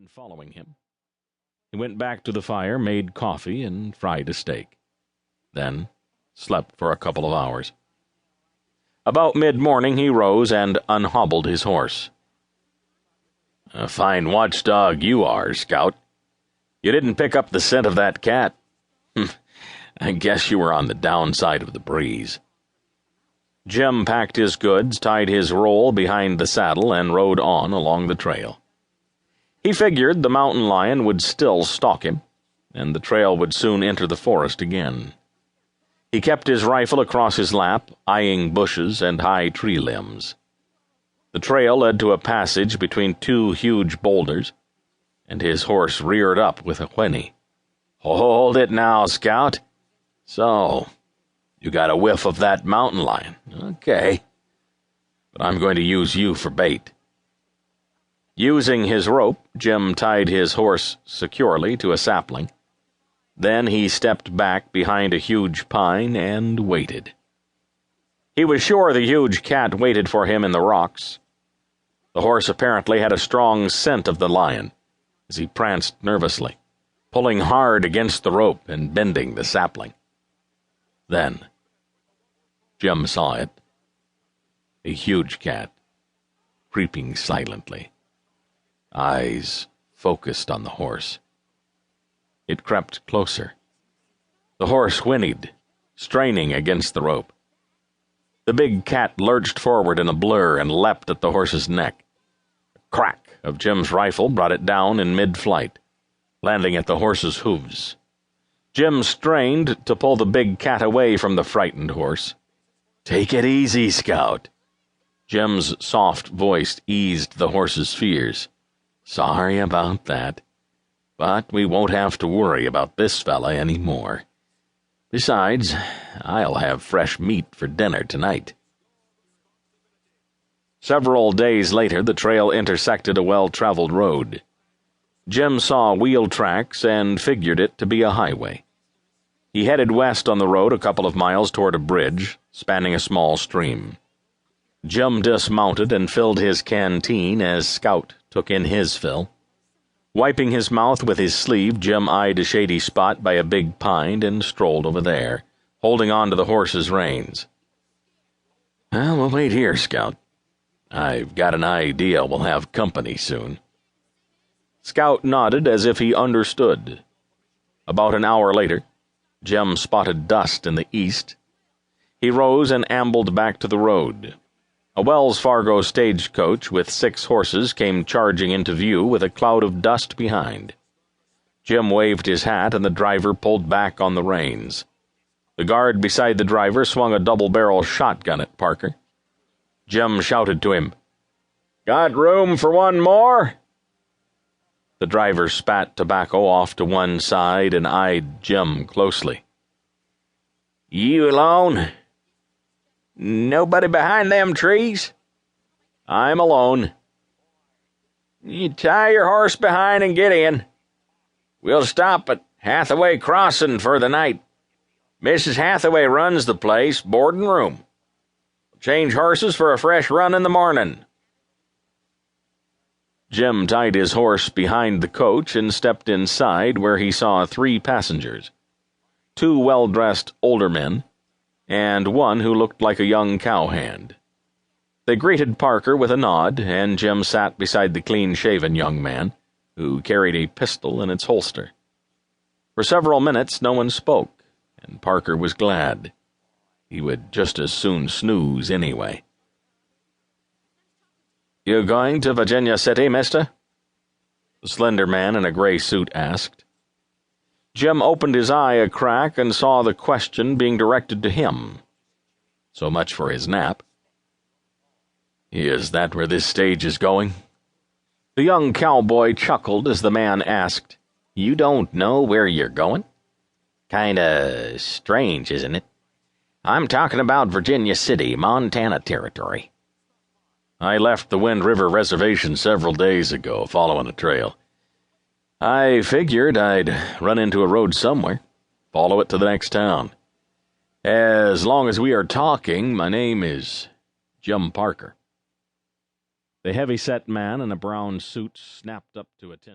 in following him. He went back to the fire, made coffee, and fried a steak. Then slept for a couple of hours. About mid-morning he rose and unhobbled his horse. "A fine watchdog you are, Scout. You didn't pick up the scent of that cat. I guess you were on the downside of the breeze." Jim packed his goods, tied his roll behind the saddle, and rode on along the trail. He figured the mountain lion would still stalk him, and the trail would soon enter the forest again. He kept his rifle across his lap, eyeing bushes and high tree limbs. The trail led to a passage between two huge boulders, and his horse reared up with a whinny. "Hold it now, Scout. So, you got a whiff of that mountain lion. Okay. But I'm going to use you for bait." Using his rope, Jim tied his horse securely to a sapling. Then he stepped back behind a huge pine and waited. He was sure the huge cat waited for him in the rocks. The horse apparently had a strong scent of the lion, as he pranced nervously, pulling hard against the rope and bending the sapling. Then Jim saw it. A huge cat, creeping silently, eyes focused on the horse. It crept closer. The horse whinnied, straining against the rope. The big cat lurched forward in a blur and leapt at the horse's neck. A crack of Jim's rifle brought it down in mid-flight, landing at the horse's hooves. Jim strained to pull the big cat away from the frightened horse. "Take it easy, Scout." Jim's soft voice eased the horse's fears. "Sorry about that, but we won't have to worry about this fella any more. Besides, I'll have fresh meat for dinner tonight." Several days later, the trail intersected a well-traveled road. Jim saw wheel tracks and figured it to be a highway. He headed west on the road a couple of miles toward a bridge, spanning a small stream. Jim dismounted and filled his canteen as Scout took in his fill. Wiping his mouth with his sleeve, Jim eyed a shady spot by a big pine and strolled over there, holding on to the horse's reins. "Well, we'll wait here, Scout. I've got an idea we'll have company soon." Scout nodded as if he understood. About an hour later, Jim spotted dust in the east. He rose and ambled back to the road. A Wells Fargo stagecoach with 6 horses came charging into view with a cloud of dust behind. Jim waved his hat and the driver pulled back on the reins. The guard beside the driver swung a double-barrel shotgun at Parker. Jim shouted to him, "Got room for one more?" The driver spat tobacco off to one side and eyed Jim closely. "You alone? Nobody behind them trees?" "I'm alone." "You tie your horse behind and get in. We'll stop at Hathaway Crossing for the night. Mrs. Hathaway runs the place, board and room. Change horses for a fresh run in the morning." Jim tied his horse behind the coach and stepped inside, where he saw 3 passengers, 2 well-dressed older men, and one who looked like a young cowhand. They greeted Parker with a nod, and Jim sat beside the clean-shaven young man, who carried a pistol in its holster. For several minutes no one spoke, and Parker was glad. He would just as soon snooze anyway. "You going to Virginia City, mister?" the slender man in a gray suit asked. Jim opened his eye a crack and saw the question being directed to him. So much for his nap. "Is that where this stage is going?" The young cowboy chuckled as the man asked, "You don't know where you're going? Kinda strange, isn't it? I'm talking about Virginia City, Montana Territory." "I left the Wind River Reservation several days ago, following a trail. I figured I'd run into a road somewhere, follow it to the next town. As long as we are talking, my name is Jim Parker." The heavy-set man in a brown suit snapped up to attention.